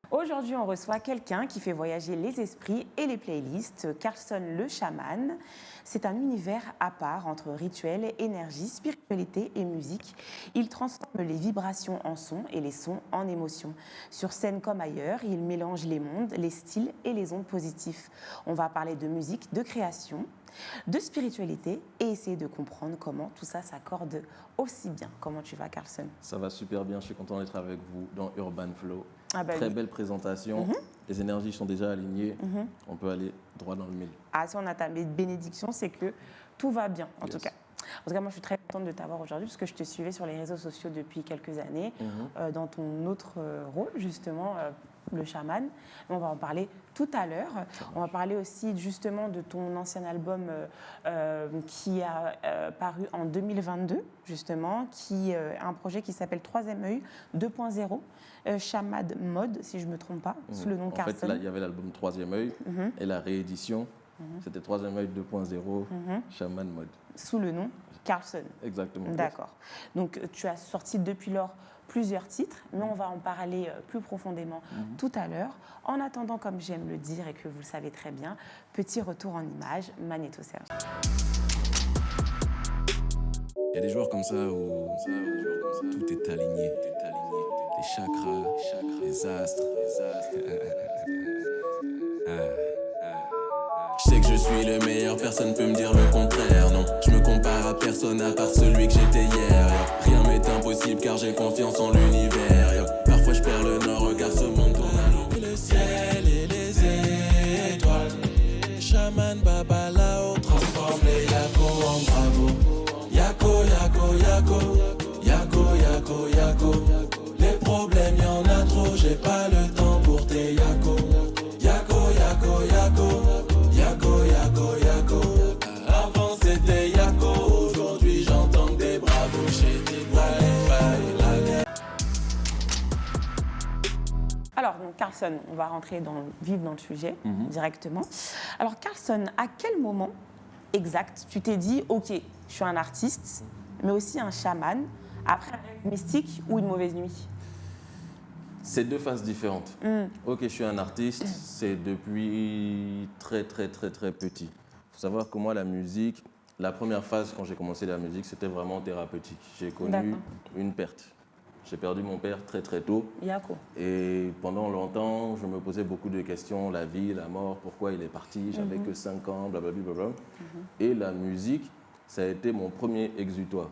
Aujourd'hui, on reçoit quelqu'un qui fait voyager les esprits et les playlists, Carlson le chaman. C'est un univers à part entre rituel, énergie, spiritualité et musique. Il transforme les vibrations en sons et les sons en émotions. Sur scène comme ailleurs, il mélange les mondes, les styles et les ondes positifs. On va parler de musique, de création, de spiritualité et essayer de comprendre comment tout ça s'accorde aussi bien. Comment tu vas, Carlson? Ça va super bien, je suis content d'être avec vous dans Urban Flow. Très oui. belle présentation, les énergies sont déjà alignées, on peut aller droit dans le mille. Ah, si on a ta bénédiction, c'est que tout va bien, en tout cas. En tout cas, moi, je suis très contente de t'avoir aujourd'hui parce que je te suivais sur les réseaux sociaux depuis quelques années, dans ton autre rôle, justement, le chaman. On va en parler tout à l'heure. On va parler aussi, justement, de ton ancien album qui a paru en 2022, justement, qui est un projet qui s'appelle Troisième œil 2.0, Chamad Mode, si je ne me trompe pas, sous le nom Carlson. En fait, là, il y avait l'album Troisième œil et la réédition, c'était Troisième œil 2.0, Shaman Mode. Sous le nom Carlson. Exactement. D'accord. Donc, tu as sorti depuis lors plusieurs titres, mais on va en parler plus profondément tout à l'heure. En attendant, comme j'aime le dire et que vous le savez très bien, petit retour en images, Magnéto Serge. Il y a des joueurs comme ça où tout est aligné. Les chakras, les astres. Je sais que je suis le meilleur, personne peut me dire le contraire. Non, je me compare à personne à part celui que j'étais hier. Rien m'est impossible car j'ai confiance en l'univers. Parfois je perds le nord, regarde ce monde tourne à l'eau. Le ciel et les étoiles. Shaman Babalao transforme les yako en bravo. Yako, yako, yako. Yako, yako, yako. Les problèmes y'en a trop, j'ai pas le temps pour tes yako. Yako, yako, yako. Yako, yako, yako. Avant c'était yako, aujourd'hui j'entends des bravos chez tes Alors, donc, Carlson, on va rentrer vivre dans le sujet directement. Alors, Carlson, à quel moment exact tu t'es dit, OK, je suis un artiste, mais aussi un chaman, après un rêve mystique ou une mauvaise nuit? C'est deux phases différentes. Ok, je suis un artiste, c'est depuis très petit. Il faut savoir que moi, la musique, la première phase quand j'ai commencé la musique, c'était vraiment thérapeutique. J'ai connu une perte. J'ai perdu mon père très tôt. Yako. Et pendant longtemps, je me posais beaucoup de questions, la vie, la mort, pourquoi il est parti, j'avais que 5 ans, blablabla. Et la musique, ça a été mon premier exutoire.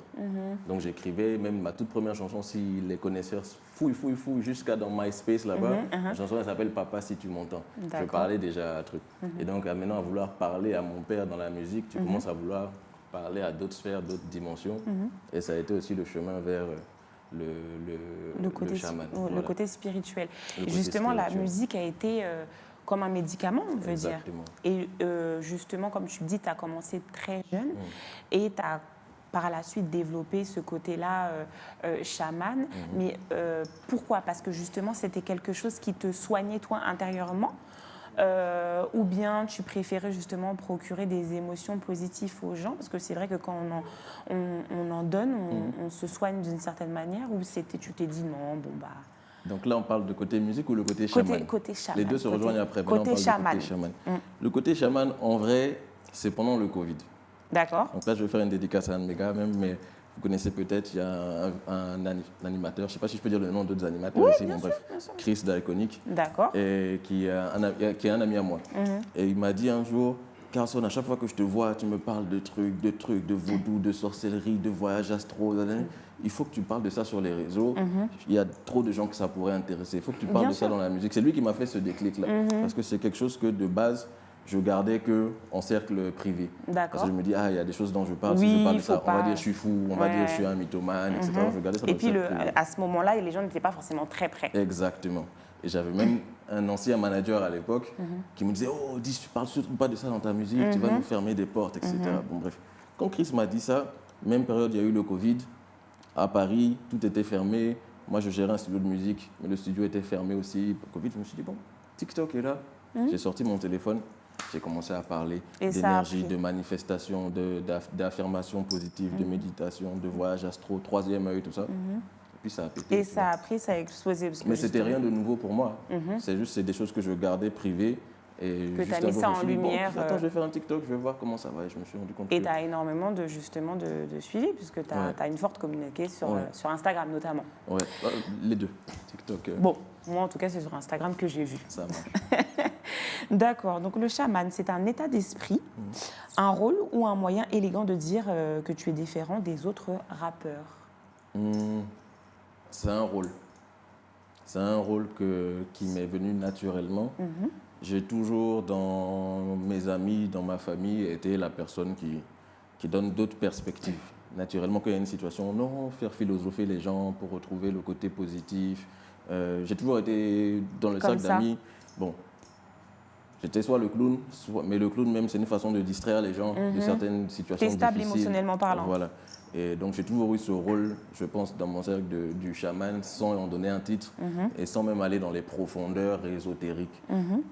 Donc j'écrivais, même ma toute première chanson, si les connaisseurs fouillent, jusqu'à dans MySpace là-bas, la chanson elle s'appelle Papa si tu m'entends. Je parlais déjà à truc. Et donc maintenant à vouloir parler à mon père dans la musique, tu commences à vouloir parler à d'autres sphères, d'autres dimensions. Et ça a été aussi le chemin vers le chaman. Le côté spirituel. Justement, la musique a été comme un médicament, on veut dire. Et justement, comme tu dis, tu as commencé très jeune et tu as par la suite développé ce côté-là chaman. Mais pourquoi? Parce que justement, c'était quelque chose qui te soignait toi intérieurement, ou bien tu préférais justement procurer des émotions positives aux gens? Parce que c'est vrai que quand on en donne, on se soigne d'une certaine manière, ou tu t'es dit non, bon bah... Donc là, on parle de côté musique ou le côté chaman? Côté chaman. Les deux se rejoignent après. Côté chaman. Le côté chaman, en vrai, c'est pendant le Covid. D'accord. Donc là, je vais faire une dédicace à un de mes gars même, mais vous connaissez peut-être, il y a un animateur, je ne sais pas si je peux dire le nom d'autres animateurs ici, mais bref, Chris d'Iconic, qui est un ami à moi. Et il m'a dit un jour, Carlson, à chaque fois que je te vois, tu me parles de trucs, de vaudou, de sorcellerie, de voyages astro. Il faut que tu parles de ça sur les réseaux. Il y a trop de gens que ça pourrait intéresser. Il faut que tu parles de ça dans la musique. C'est lui qui m'a fait ce déclic-là. Parce que c'est quelque chose que de base, je gardais qu'en cercle privé. Parce que je me dis, il y a des choses dont je parle. Si je parle de ça, on va dire je suis fou, on va dire je suis un mythomane, etc. Je gardais ça dans et puis, à ce moment-là, les gens n'étaient pas forcément très prêts. Exactement. Et j'avais même un ancien manager à l'époque qui me disait, oh, dis, tu parles surtout pas de ça dans ta musique, tu vas nous fermer des portes, etc. Bon, bref. Quand Chris m'a dit ça, même période, il y a eu le Covid. À Paris, tout était fermé. Moi, je gérais un studio de musique, mais le studio était fermé aussi. Covid, je me suis dit, bon, TikTok est là. J'ai sorti mon téléphone, j'ai commencé à parler d'énergie, de manifestation, d'affirmation positive, de méditation, de voyage astro, troisième œil, tout ça. Et puis ça a pété. Et ça a pris, ça a explosé. Mais c'était rien de nouveau pour moi. C'est des choses que je gardais privées. Et que tu as mis ça en lumière. Bon, attends, je vais faire un TikTok, je vais voir comment ça va. Et je me suis rendu compte. Et tu as énormément de suivi, puisque tu as une forte communauté sur Instagram notamment. Oui, les deux. TikTok. Bon, moi en tout cas, c'est sur Instagram que j'ai vu. Ça marche. D'accord. Donc le chaman, c'est un état d'esprit, un rôle ou un moyen élégant de dire que tu es différent des autres rappeurs. C'est un rôle. C'est un rôle qui m'est venu naturellement. J'ai toujours, dans mes amis, dans ma famille, été la personne qui donne d'autres perspectives. Naturellement, quand il y a une situation, non, faire philosopher les gens pour retrouver le côté positif. J'ai toujours été dans le sac d'amis. Bon, j'étais soit le clown, mais le clown même, c'est une façon de distraire les gens de certaines situations difficiles. T'es stable émotionnellement parlant. Voilà. Et donc, j'ai toujours eu ce rôle, je pense, dans mon cercle du chaman, sans en donner un titre et sans même aller dans les profondeurs ésotériques.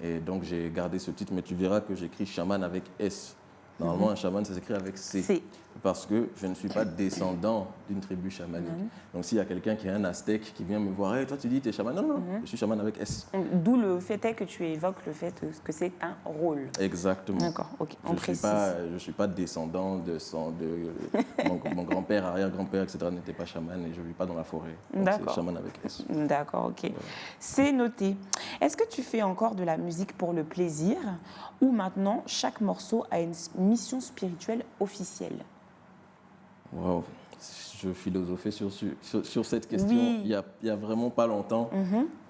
Et donc, j'ai gardé ce titre, mais tu verras que j'écris chaman avec S. Normalement, un chaman, ça s'écrit avec C. Parce que je ne suis pas descendant d'une tribu chamanique. Donc, s'il y a quelqu'un qui est un aztèque qui vient me voir, hey, toi, tu dis que tu es chaman. Non, je suis chaman avec S. D'où le fait est que tu évoques le fait que c'est un rôle. Exactement. D'accord, ok, on précise. Je ne suis pas descendant de mon grand-père, arrière-grand-père, etc. n'était pas chaman et je ne vis pas dans la forêt. Donc, c'est chaman avec S. D'accord, ok. Voilà. C'est noté. Est-ce que tu fais encore de la musique pour le plaisir ou maintenant chaque morceau a une mission spirituelle officielle? Wow. Je philosophais sur cette question il y a vraiment pas longtemps.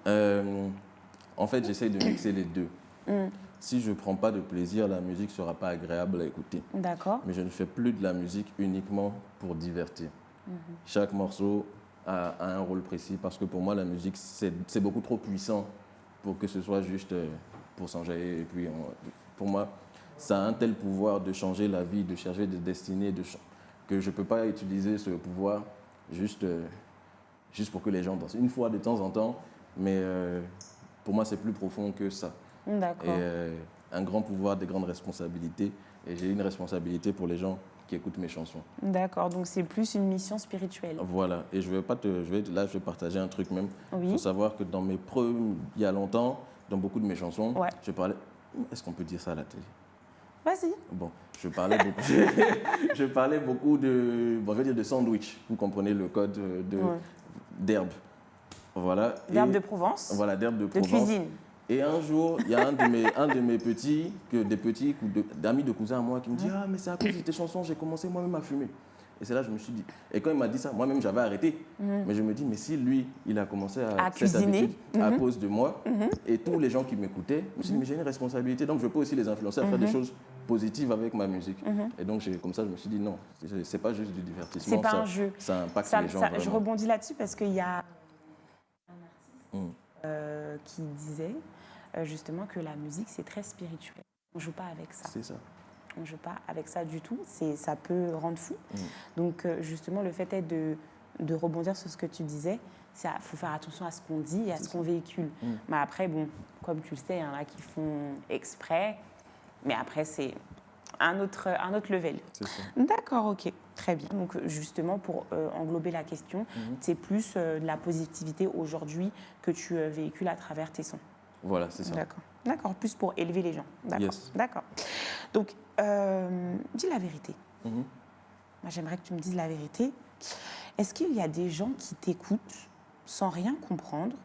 En fait, j'essaye de mixer les deux. Si je ne prends pas de plaisir, la musique ne sera pas agréable à écouter. D'accord. Mais je ne fais plus de la musique uniquement pour divertir. Chaque morceau a un rôle précis parce que pour moi, la musique, c'est beaucoup trop puissant pour que ce soit juste pour s'enjailler. Et puis, pour moi, ça a un tel pouvoir de changer la vie, de changer des destinées, que je ne peux pas utiliser ce pouvoir juste pour que les gens dansent. Une fois de temps en temps, mais pour moi, c'est plus profond que ça. D'accord. Et un grand pouvoir, des grandes responsabilités. Et j'ai une responsabilité pour les gens qui écoutent mes chansons. D'accord, donc c'est plus une mission spirituelle. Voilà, et je vais partager un truc même. Il faut savoir que il y a longtemps, dans beaucoup de mes chansons, je parlais... Est-ce qu'on peut dire ça à la télé? Vas-y. Bon, je parlais beaucoup de sandwich. Vous comprenez le code d'herbe. Voilà. D'herbe de Provence. Voilà, d'herbe de Provence. De cuisine. Et un jour, il y a un de mes petits, d'amis de cousins à moi qui me dit « Ah, mais c'est à cause de tes chansons, j'ai commencé moi-même à fumer. » Et c'est là que je me suis dit... Et quand il m'a dit ça, moi-même, j'avais arrêté. Mais je me dis, mais si lui, il a commencé à cuisiner à cause de moi, et tous les gens qui m'écoutaient, je me suis dit, mais j'ai une responsabilité, donc je peux aussi les influencer à faire des choses positives avec ma musique. Et donc, comme ça, je me suis dit, non, c'est pas juste du divertissement. C'est pas un jeu. Ça impacte les gens. Je rebondis là-dessus parce qu'il y a un artiste qui disait justement que la musique, c'est très spirituel. On ne joue pas avec ça. C'est ça. On ne joue pas avec ça du tout. Ça peut rendre fou. Donc, justement, le fait est de rebondir sur ce que tu disais, il faut faire attention à ce qu'on dit et à ce qu'on véhicule. Mais après, bon, comme tu le sais, il y en a qui font exprès. Mais après, c'est un autre level. C'est ça. D'accord, ok. Très bien. Donc, justement, pour englober la question, c'est plus de la positivité aujourd'hui que tu véhicules à travers tes sons. Voilà, c'est ça. D'accord. D'accord, plus pour élever les gens. D'accord. Yes. D'accord. Donc, dis la vérité. Moi, j'aimerais que tu me dises la vérité. Est-ce qu'il y a des gens qui t'écoutent sans rien comprendre,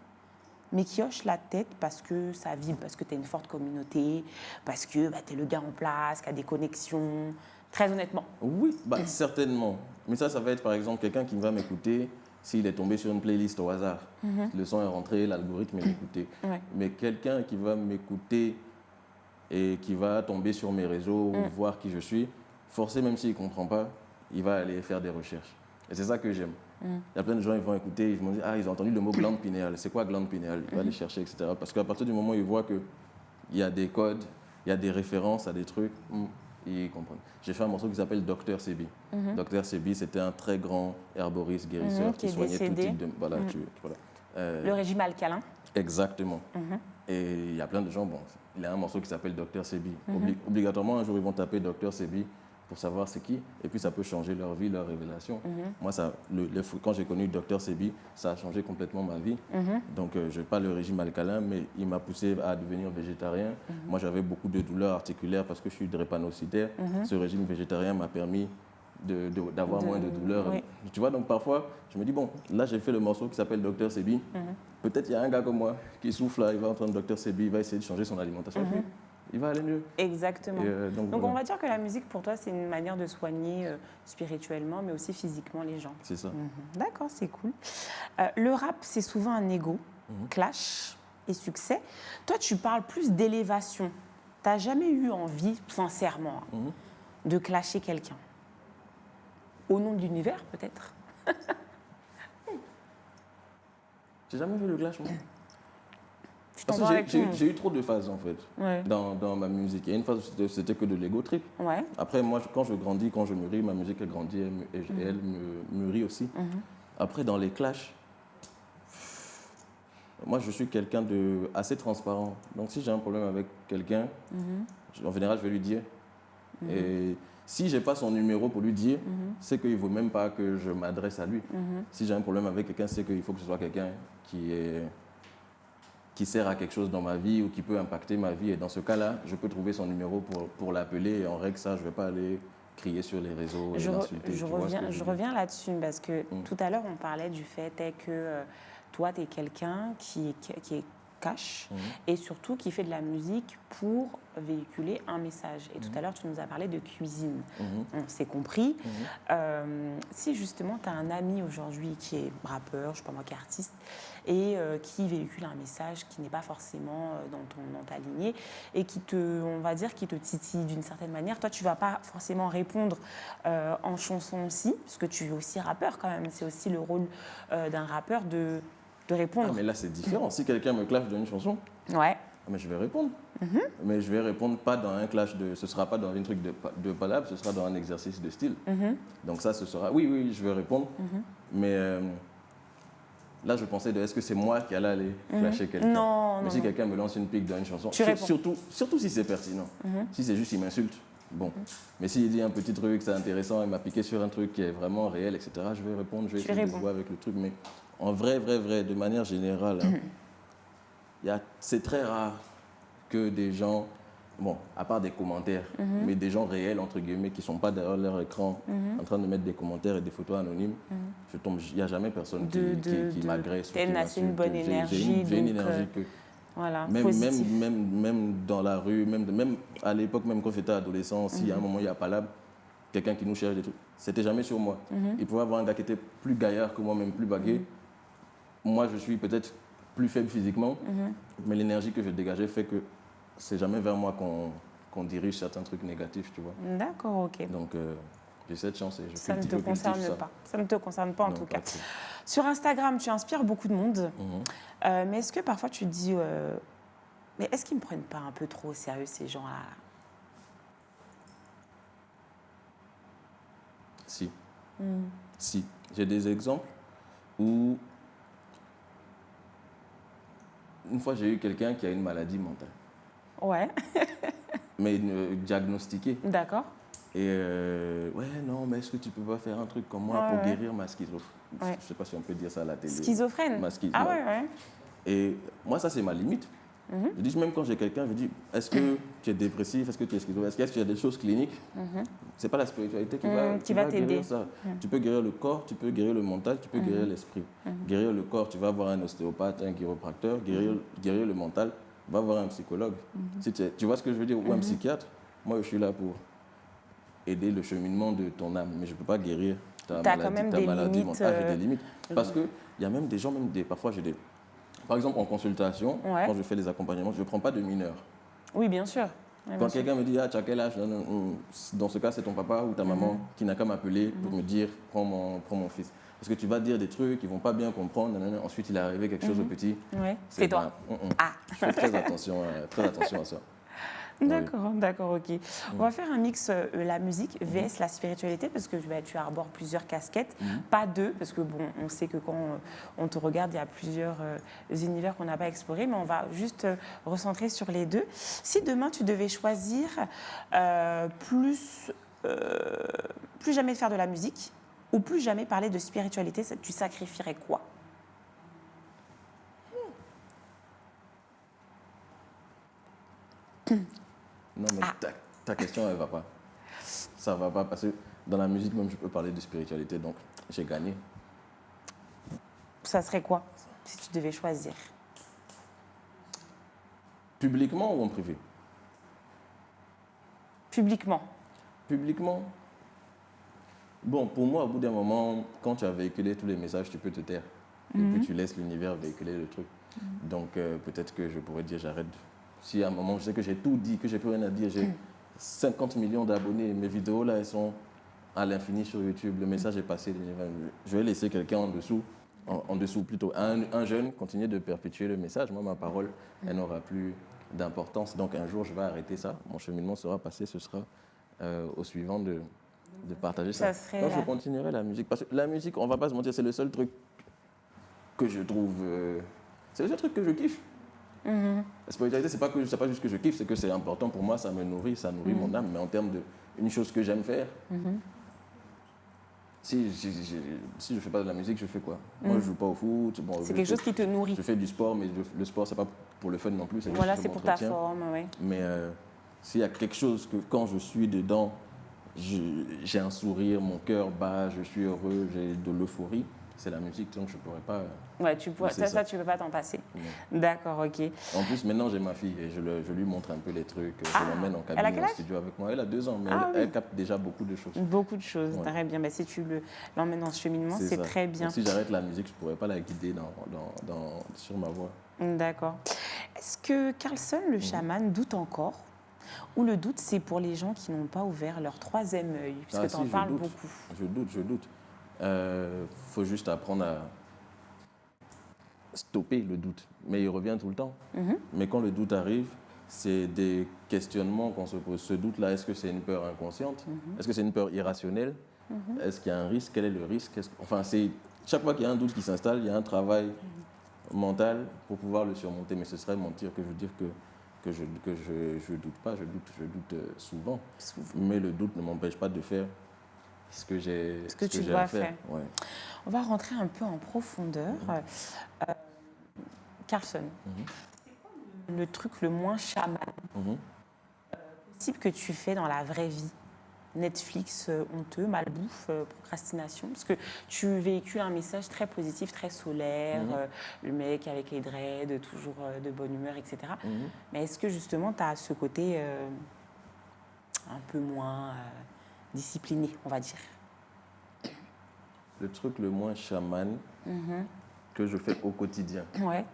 mais qui hochent la tête parce que ça vibre, parce que tu as une forte communauté, parce que tu es le gars en place, qui a des connexions, très honnêtement? Oui, certainement. Mais ça va être par exemple quelqu'un qui va m'écouter s'il est tombé sur une playlist au hasard. Le son est rentré, l'algorithme est écouté. Mais quelqu'un qui va m'écouter et qui va tomber sur mes réseaux ou voir qui je suis, forcément, même s'il ne comprend pas, il va aller faire des recherches. Et c'est ça que j'aime. Il y a plein de gens qui vont écouter, ils vont dire « Ah, ils ont entendu le mot glande pinéale. C'est quoi glande pinéale ?» Il va aller chercher, etc. Parce qu'à partir du moment où ils voient qu'il y a des codes, il y a des références à des trucs, ils comprennent. J'ai fait un morceau qui s'appelle Dr Sebi. Dr Sebi, c'était un très grand herboriste, guérisseur qui soignait tout type de... Voilà, voilà. Le régime alcalin. Exactement. Et il y a plein de gens, bon, il y a un morceau qui s'appelle Dr Sebi. Obligatoirement, un jour, ils vont taper Dr Sebi pour savoir c'est qui, et puis ça peut changer leur vie, leur révélation. Moi, quand j'ai connu Dr Sebi, ça a changé complètement ma vie. Donc, je n'ai pas le régime alcalin, mais il m'a poussé à devenir végétarien. Moi, j'avais beaucoup de douleurs articulaires parce que je suis drépanocytaire. Ce régime végétarien m'a permis d'avoir moins de douleurs. Oui. Tu vois, donc parfois, je me dis, bon, là, j'ai fait le morceau qui s'appelle Dr Sebi. Peut-être il y a un gars comme moi qui souffle là, il va entendre Dr Sebi, il va essayer de changer son alimentation. Puis, il va aller mieux. Exactement. Donc on va dire que la musique, pour toi, c'est une manière de soigner spirituellement, mais aussi physiquement les gens. C'est ça. D'accord, c'est cool. Le rap, c'est souvent un ego, clash et succès. Toi, tu parles plus d'élévation. Tu n'as jamais eu envie, sincèrement, de clasher quelqu'un? Au nom de l'univers, peut-être? J'ai jamais vu le clash, moi. J'ai eu trop de phases, en fait, dans ma musique. Il y a une phase où c'était que de l'ego trip. Ouais. Après, moi, quand je grandis, quand je mûris, ma musique, elle grandit et elle me mûrit aussi. Après, dans les clashs, moi, je suis quelqu'un de assez transparent. Donc, si j'ai un problème avec quelqu'un, en général, je vais lui dire. Et si je n'ai pas son numéro pour lui dire, c'est qu'il ne vaut même pas que je m'adresse à lui. Si j'ai un problème avec quelqu'un, c'est qu'il faut que ce soit quelqu'un qui sert à quelque chose dans ma vie ou qui peut impacter ma vie. Et dans ce cas-là, je peux trouver son numéro pour l'appeler. Et en règle, ça, je ne vais pas aller crier sur les réseaux et l'insulter. Je reviens là-dessus parce que tout à l'heure, on parlait du fait que toi, tu es quelqu'un qui est cash et surtout qui fait de la musique pour véhiculer un message. Et tout à l'heure, tu nous as parlé de cuisine. On s'est compris. Si justement, tu as un ami aujourd'hui qui est rappeur, je ne sais pas moi, qui est artiste, et qui véhicule un message qui n'est pas forcément dans ta lignée et qui on va dire, qui te titille d'une certaine manière, toi, tu ne vas pas forcément répondre en chanson aussi, parce que tu es aussi rappeur quand même. C'est aussi le rôle d'un rappeur de répondre. Ah, mais là, c'est différent. Si quelqu'un me clash dans une chanson, mais je vais répondre. Mais je vais répondre pas dans un clash ce sera pas dans un truc de palabre, ce sera dans un exercice de style. Donc ça, ce sera, oui, je vais répondre. Mais là, je pensais est-ce que c'est moi qui allais aller clasher quelqu'un? Non. Mais si quelqu'un me lance une pique dans une chanson, surtout si c'est pertinent. Si c'est juste, il m'insulte. Bon, mais s'il dit un petit truc, c'est intéressant, il m'a piqué sur un truc qui est vraiment réel, etc., je vais répondre, je vais essayer de jouer avec le truc. Mais en vrai, de manière générale, c'est très rare que des gens, bon, à part des commentaires, mais des gens réels, entre guillemets, qui ne sont pas derrière leur écran, en train de mettre des commentaires et des photos anonymes, il n'y a jamais personne qui m'agresse. Tu as une bonne énergie. J'ai une énergie que... Voilà, même dans la rue, même à l'époque, même quand j'étais adolescent, si à un moment il y a palabre, quelqu'un qui nous cherche des trucs, c'était jamais sur moi. Il pouvait y avoir un gars qui était plus gaillard que moi, même plus bagué. Moi, je suis peut-être plus faible physiquement, mais l'énergie que je dégageais fait que c'est jamais vers moi qu'on dirige certains trucs négatifs, tu vois. D'accord, ok. Donc, j'ai cette chance et je ça ne te concerne pas. Ça ne te concerne pas en tout cas. Sur Instagram, tu inspires beaucoup de monde. Mais est-ce que parfois tu te dis, mais est-ce qu'ils ne me prennent pas un peu trop au sérieux ces gens-là? Si. Si. J'ai des exemples où une fois j'ai eu quelqu'un qui a une maladie mentale. Ouais. Mais diagnostiquée. D'accord. Et non, mais est-ce que tu peux pas faire un truc comme moi pour guérir ma schizophrénie? Je ne sais pas si on peut dire ça à la télé. Schizophrène? Ah ouais. Et moi, ça, c'est ma limite. Je dis, même quand j'ai quelqu'un, je dis, est-ce que tu es dépressif? Est-ce que tu es schizophrène? Est-ce qu'il y a des choses cliniques? Ce n'est pas la spiritualité qui va t'aider. Ça. Tu peux guérir le corps, tu peux guérir le mental, tu peux guérir l'esprit. Guérir le corps, tu vas voir un ostéopathe, un chiropracteur. Guérir le mental, va voir un psychologue. Si tu vois ce que je veux dire? Ou un psychiatre. Moi, je suis là pour aider le cheminement de ton âme, mais je ne peux pas guérir ta maladie mentale. J'ai des limites. Parce qu'il y a même des gens, parfois j'ai des... Par exemple, en consultation, quand je fais les accompagnements, je ne prends pas de mineurs. Oui, bien sûr. Quand quelqu'un me dit, tu as quel âge? Dans ce cas, c'est ton papa ou ta maman qui n'a qu'à m'appeler pour me dire, prends mon fils. Parce que tu vas dire des trucs qu'ils ne vont pas bien comprendre. Ensuite, il est arrivé quelque chose au petit. C'est toi. Je fais très attention à ça. D'accord, d'accord, ok. On va faire un mix, la musique vs la spiritualité, parce que tu arbores plusieurs casquettes, pas deux, parce que bon, on sait que quand on te regarde, il y a plusieurs univers qu'on n'a pas explorés, mais on va juste recentrer sur les deux. Si demain tu devais choisir plus jamais faire de la musique ou plus jamais parler de spiritualité, tu sacrifierais quoi? Non, mais ta question, elle ne va pas. Ça ne va pas parce que dans la musique, même, je peux parler de spiritualité, donc j'ai gagné. Ça serait quoi, si tu devais choisir? Publiquement ou en privé? Publiquement. Publiquement? Bon, pour moi, au bout d'un moment, quand tu as véhiculé tous les messages, tu peux te taire. Et puis tu laisses l'univers véhiculer le truc. Donc peut-être que je pourrais dire j'arrête. Si à un moment, je sais que j'ai tout dit, que j'ai plus rien à dire, j'ai 50 millions d'abonnés, mes vidéos là, elles sont à l'infini sur YouTube, le message est passé, je vais laisser quelqu'un en dessous plutôt, un jeune continuer de perpétuer le message. Moi, ma parole, elle n'aura plus d'importance. Donc un jour, je vais arrêter ça, mon cheminement sera passé, ce sera au suivant de partager ça. Donc je continuerai la musique, parce que la musique, on ne va pas se mentir, c'est le seul truc que je trouve, c'est le seul truc que je kiffe. La spiritualité, c'est pas juste que je kiffe, c'est que c'est important pour moi, ça me nourrit, ça nourrit mon âme. Mais en termes d'une chose que j'aime faire, si je ne fais pas de la musique, je fais quoi? Moi, je ne joue pas au foot. Bon, c'est quelque chose qui te nourrit. Je fais du sport, mais le sport, c'est pas pour le fun non plus. Voilà, c'est pour ta forme, oui. Mais s'il y a quelque chose que quand je suis dedans, j'ai un sourire, mon cœur bat, je suis heureux, j'ai de l'euphorie, c'est la musique, donc je ne pourrais pas... Ouais, tu ne peux pas t'en passer. D'accord, ok. En plus, maintenant, j'ai ma fille et je lui montre un peu les trucs. Je l'emmène en cabine, en studio avec moi. Elle a 2 ans, mais elle capte déjà beaucoup de choses. Beaucoup de choses, très bien. Bah, si tu l'emmènes dans ce cheminement, c'est très bien. Donc, si j'arrête la musique, je ne pourrais pas la guider sur ma voix. D'accord. Est-ce que Carlson, le chaman, doute encore? Ou le doute, c'est pour les gens qui n'ont pas ouvert leur 3e œil, puisque tu en parles beaucoup. Je doute. Faut juste apprendre à stopper le doute. Mais il revient tout le temps. Mais quand le doute arrive, c'est des questionnements qu'on se pose. Ce doute-là, est-ce que c'est une peur inconsciente? Est-ce que c'est une peur irrationnelle? Est-ce qu'il y a un risque? Quel est le risque? Enfin, chaque fois qu'il y a un doute qui s'installe, il y a un travail mental pour pouvoir le surmonter. Mais ce serait mentir que je dire que je doute pas, je doute souvent. Mais le doute ne m'empêche pas de faire ce que j'ai à faire. Ouais. On va rentrer un peu en profondeur. Carlson, c'est quoi le truc le moins chaman possible que tu fais dans la vraie vie? Netflix, honteux, malbouffe, procrastination, parce que tu véhicules un message très positif, très solaire, le mec avec les dreads, toujours de bonne humeur, etc. Mais est-ce que justement tu as ce côté un peu moins discipliné, on va dire? Le truc le moins chaman que je fais au quotidien. Ouais.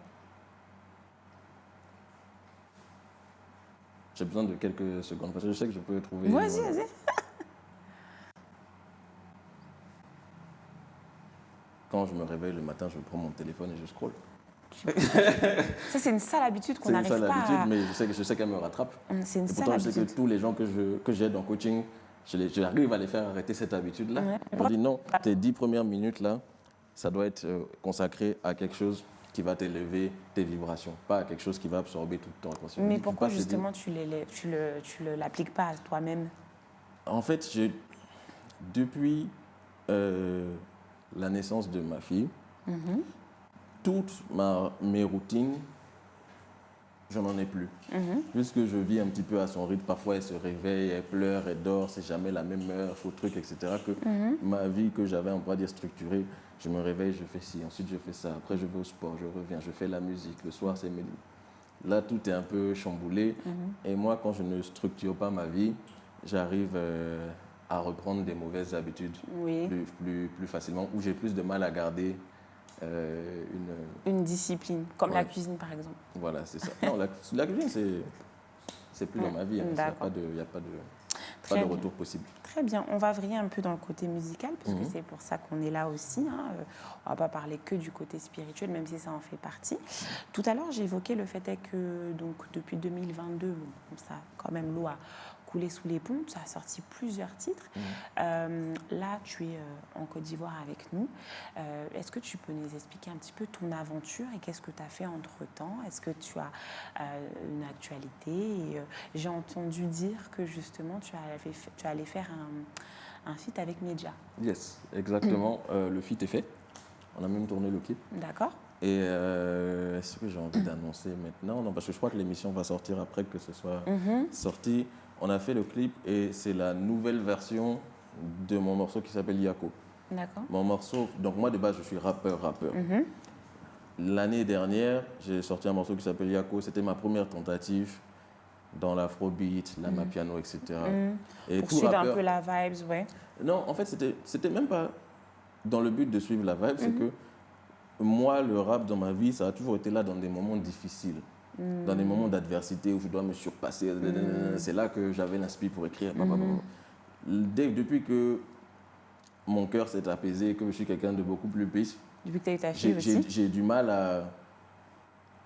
J'ai besoin de quelques secondes, parce que je sais que je peux trouver... Vas-y. Quand je me réveille le matin, je prends mon téléphone et je scrolle. Ça, c'est une sale habitude qu'on n'arrive pas à... C'est une sale habitude, mais je sais qu'elle me rattrape. C'est une et sale pourtant, habitude. je sais que tous les gens que j'aide en coaching, j'arrive à les faire arrêter cette habitude-là. On me dit non, tes 10 premières minutes, là, ça doit être consacré à quelque chose qui va t'élever tes vibrations, pas à quelque chose qui va absorber tout ton attention. Mais pourquoi, justement, tu ne l'appliques pas à toi-même? En fait, depuis la naissance de ma fille, toutes mes routines, je n'en ai plus. Puisque je vis un petit peu à son rythme, parfois elle se réveille, elle pleure, elle dort, c'est jamais la même heure, faut truc, etc. Que ma vie que j'avais, on pourrait dire, structurée, je me réveille, je fais ci, ensuite je fais ça, après je vais au sport, je reviens, je fais la musique, le soir c'est mes... Là, tout est un peu chamboulé. Et moi, quand je ne structure pas ma vie, j'arrive à reprendre des mauvaises habitudes plus facilement, où j'ai plus de mal à garder une discipline, comme la cuisine par exemple. Voilà, c'est ça. Non, la cuisine, c'est plus dans ma vie. Il n'y a pas de retour possible. Très bien. On va vriller un peu dans le côté musical, parce que c'est pour ça qu'on est là aussi. Hein. On ne va pas parler que du côté spirituel, même si ça en fait partie. Tout à l'heure, j'évoquais le fait que donc, depuis 2022, ça a quand même l'eau a coulé sous les ponts. Ça a sorti plusieurs titres. Là, tu es en Côte d'Ivoire avec nous. Est-ce que tu peux nous expliquer un petit peu ton aventure et qu'est-ce que tu as fait entre-temps? Est-ce que tu as une actualité? J'ai entendu dire que justement, tu allais faire un feat avec Medja. Yes, exactement. Le feat est fait. On a même tourné le clip. D'accord. Et est-ce que j'ai envie d'annoncer maintenant? Non, parce que je crois que l'émission va sortir après que ce soit sorti. On a fait le clip et c'est la nouvelle version de mon morceau qui s'appelle Yako. D'accord. Mon morceau, donc moi de base je suis rappeur. L'année dernière, j'ai sorti un morceau qui s'appelle Yako. C'était ma première tentative dans l'afrobeat, l'amapiano, etc. Et pour suivre un peu la vibes, ouais. Non, en fait, c'était même pas dans le but de suivre la vibe, c'est que moi, le rap dans ma vie, ça a toujours été là dans des moments difficiles, dans des moments d'adversité où je dois me surpasser. C'est là que j'avais l'inspi pour écrire. Depuis que mon cœur s'est apaisé, que je suis quelqu'un de beaucoup plus peace, depuis que tu as eu ta fille aussi, j'ai du mal à...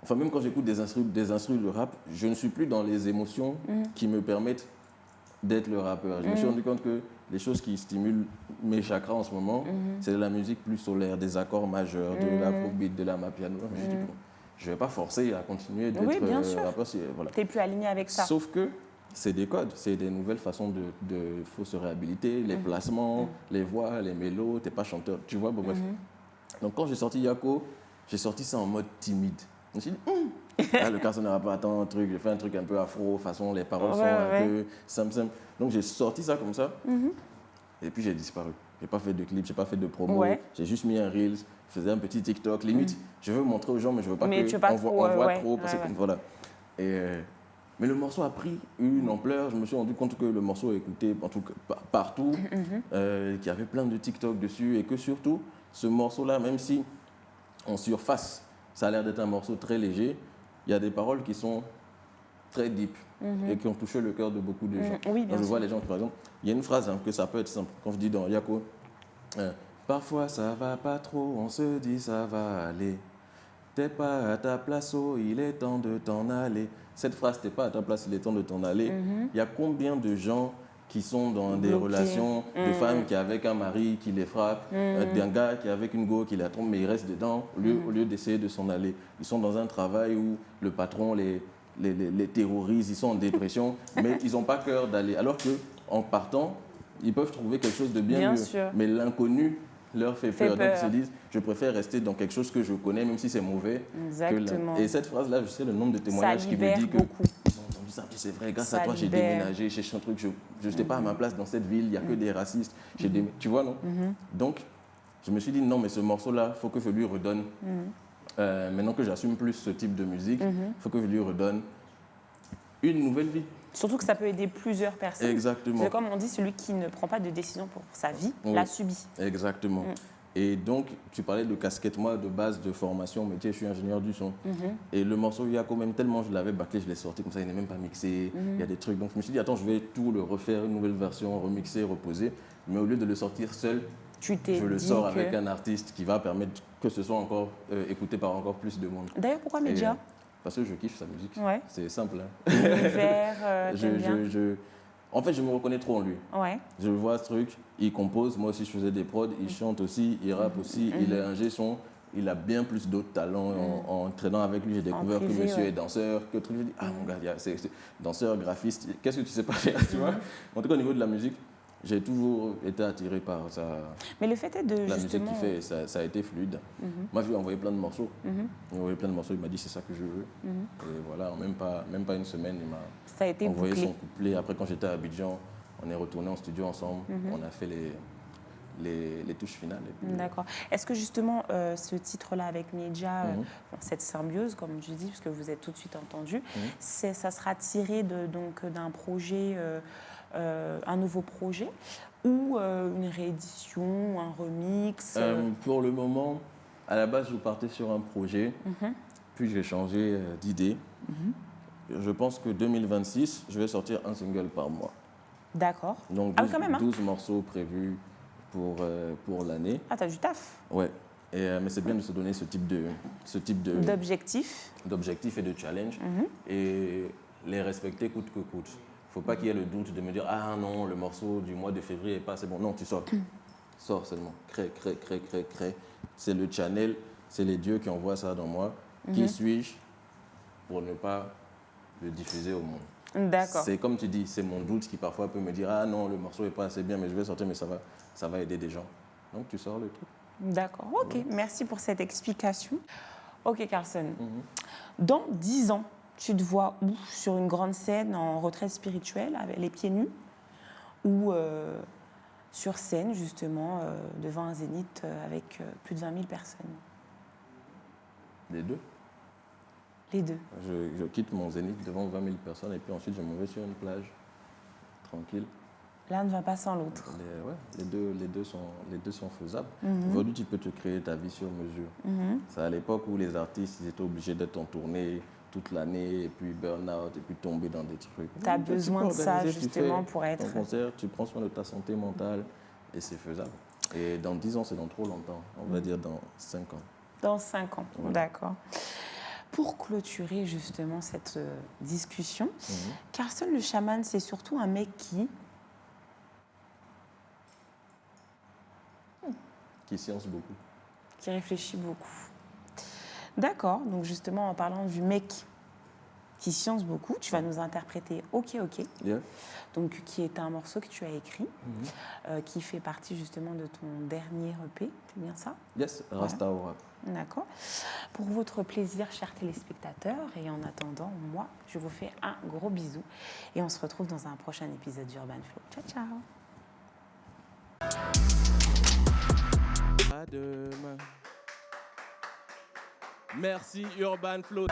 Enfin, même quand j'écoute des instrus de rap, je ne suis plus dans les émotions qui me permettent d'être le rappeur. Je me suis rendu compte que les choses qui stimulent mes chakras en ce moment, c'est de la musique plus solaire, des accords majeurs, de l'afrobeat, de l'amapiano. Je me dis, bon, je ne vais pas forcer à continuer d'être rappeur. Voilà. Tu n'es plus aligné avec ça. Sauf que c'est des codes, c'est des nouvelles façons de faut se réhabiliter, les placements, les voix, les mélos, tu n'es pas chanteur, tu vois, bon, bref. Donc quand j'ai sorti Yako, j'ai sorti ça en mode timide. Je me suis dit, le cas sonnera pas tant un truc, j'ai fait un truc un peu afro, façon les paroles sont un peu simple. Donc j'ai sorti ça comme ça, et puis j'ai disparu. J'ai pas fait de clip, j'ai pas fait de promo, j'ai juste mis un Reels, je faisais un petit TikTok. Limite, je veux montrer aux gens, mais je veux pas qu'on voit trop, parce que voilà. Mais le morceau a pris une ampleur, je me suis rendu compte que le morceau est écouté en tout cas, partout, qu'il y avait plein de TikTok dessus, et que surtout, ce morceau-là, même si en surface, ça a l'air d'être un morceau très léger, il y a des paroles qui sont très deep et qui ont touché le cœur de beaucoup de gens. Oui, quand je vois les gens, par exemple, il y a une phrase que ça peut être simple. Quand je dis dans Yako, parfois ça va pas trop, on se dit ça va aller. T'es pas à ta place, oh, il est temps de t'en aller. Cette phrase, t'es pas à ta place, il est temps de t'en aller. Il y a combien de gens qui sont dans des relations de femmes qui avec un mari qui les frappe, d'un gars qui avec une go qui la trompe, mais ils restent dedans au lieu d'essayer de s'en aller. Ils sont dans un travail où le patron les terrorise, ils sont en dépression, mais ils n'ont pas peur d'aller. Alors qu'en partant, ils peuvent trouver quelque chose de bien mieux. Sûr. Mais l'inconnu leur fait peur. Donc ils se disent, je préfère rester dans quelque chose que je connais, même si c'est mauvais. Exactement. Et cette phrase-là, je sais le nombre de témoignages qui me disent que... Ça, c'est vrai, grâce à toi, j'ai déménagé, j'ai cherché un truc, je n'étais pas à ma place dans cette ville, il n'y a que des racistes. Tu vois, non? Donc, je me suis dit, non, mais ce morceau-là, il faut que je lui redonne. Maintenant que j'assume plus ce type de musique, il faut que je lui redonne une nouvelle vie. Surtout que ça peut aider plusieurs personnes. Exactement. C'est comme on dit, celui qui ne prend pas de décision pour sa vie, l'a subi. Exactement. Et donc, tu parlais de casquette, moi, de base de formation, métier, je suis ingénieur du son. Et le morceau Yako, même tellement je l'avais bâclé, je l'ai sorti comme ça, il n'est même pas mixé, il y a des trucs. Donc, je me suis dit, attends, je vais tout le refaire, une nouvelle version, remixer, reposer. Mais au lieu de le sortir seul, je le sors avec un artiste qui va permettre que ce soit encore écouté par encore plus de monde. D'ailleurs, pourquoi Medja? Parce que je kiffe sa musique. C'est simple. En fait, je me reconnais trop en lui. Je vois ce truc, il compose, moi aussi je faisais des prods, il chante aussi, il rappe aussi, il est ingé son, il a bien plus d'autres talents. En traînant avec lui, j'ai découvert que monsieur est danseur, que truc, je dis, ah mon gars, c'est danseur, graphiste, qu'est-ce que tu sais pas faire, tu vois? En tout cas, au niveau de la musique, j'ai toujours été attiré par ça. Mais le fait est de la justement... musique qu'il fait, ça a été fluide. Moi, je lui ai envoyé plein de morceaux. Il m'a dit c'est ça que je veux. Et voilà, même pas une semaine, il m'a envoyé son couplet. Après, quand j'étais à Abidjan, on est retourné en studio ensemble. On a fait les touches finales. D'accord. Est-ce que justement, ce titre-là avec Medja, cette symbiose, comme je dis, parce que vous êtes tout de suite entendus, ça sera tiré d'un projet... un nouveau projet ou une réédition, un remix? Pour le moment, à la base, je partais sur un projet, puis j'ai changé d'idée. Je pense que 2026, je vais sortir un single par mois. D'accord. Donc 12, quand même, 12 morceaux prévus pour l'année. Ah, t'as du taf. Ouais. Mais c'est bien de se donner ce type d'objectifs. D'objectifs et de challenge. Et les respecter coûte que coûte. Il ne faut pas qu'il y ait le doute de me dire « Ah non, le morceau du mois de février n'est pas assez bon. » Non, tu sors. Sors seulement. Crée. C'est le channel, c'est les dieux qui envoient ça dans moi. Qui suis-je pour ne pas le diffuser au monde? D'accord. C'est comme tu dis, c'est mon doute qui parfois peut me dire « Ah non, le morceau n'est pas assez bien, mais je vais sortir, mais ça va aider des gens. » Donc tu sors le truc. D'accord, ok. Merci pour cette explication. Ok, Carlson. Dans 10 ans, tu te vois où? Sur une grande scène en retraite spirituelle, avec les pieds nus? Ou sur scène, justement, devant un zénith avec plus de 20 000 personnes? Les deux. Les deux. Je quitte mon zénith devant 20 000 personnes et puis ensuite je m'en vais sur une plage, tranquille. L'un ne va pas sans l'autre. Les deux sont faisables. Aujourd'hui, tu peux te créer ta vie sur mesure. C'est à l'époque où les artistes ils étaient obligés d'être en tournée toute l'année et puis burn-out et puis tomber dans des trucs. Tu as besoin de ça justement pour être... Ton concert, tu prends soin de ta santé mentale et c'est faisable. Et dans 10 ans, c'est dans trop longtemps. On va dire dans 5 ans. Dans 5 ans, d'accord. Pour clôturer justement cette discussion, Carlson le chaman, c'est surtout un mec qui science beaucoup. Qui réfléchit beaucoup. D'accord, donc justement en parlant du mec qui science beaucoup, tu vas nous interpréter Ok. Yeah. Donc qui est un morceau que tu as écrit, qui fait partie justement de ton dernier EP, c'est bien ça? Yes, Rasta au rap. D'accord. Pour votre plaisir, chers téléspectateurs, et en attendant, moi, je vous fais un gros bisou et on se retrouve dans un prochain épisode d'Urban Flow. Ciao, ciao. À demain. Merci Urban Flow.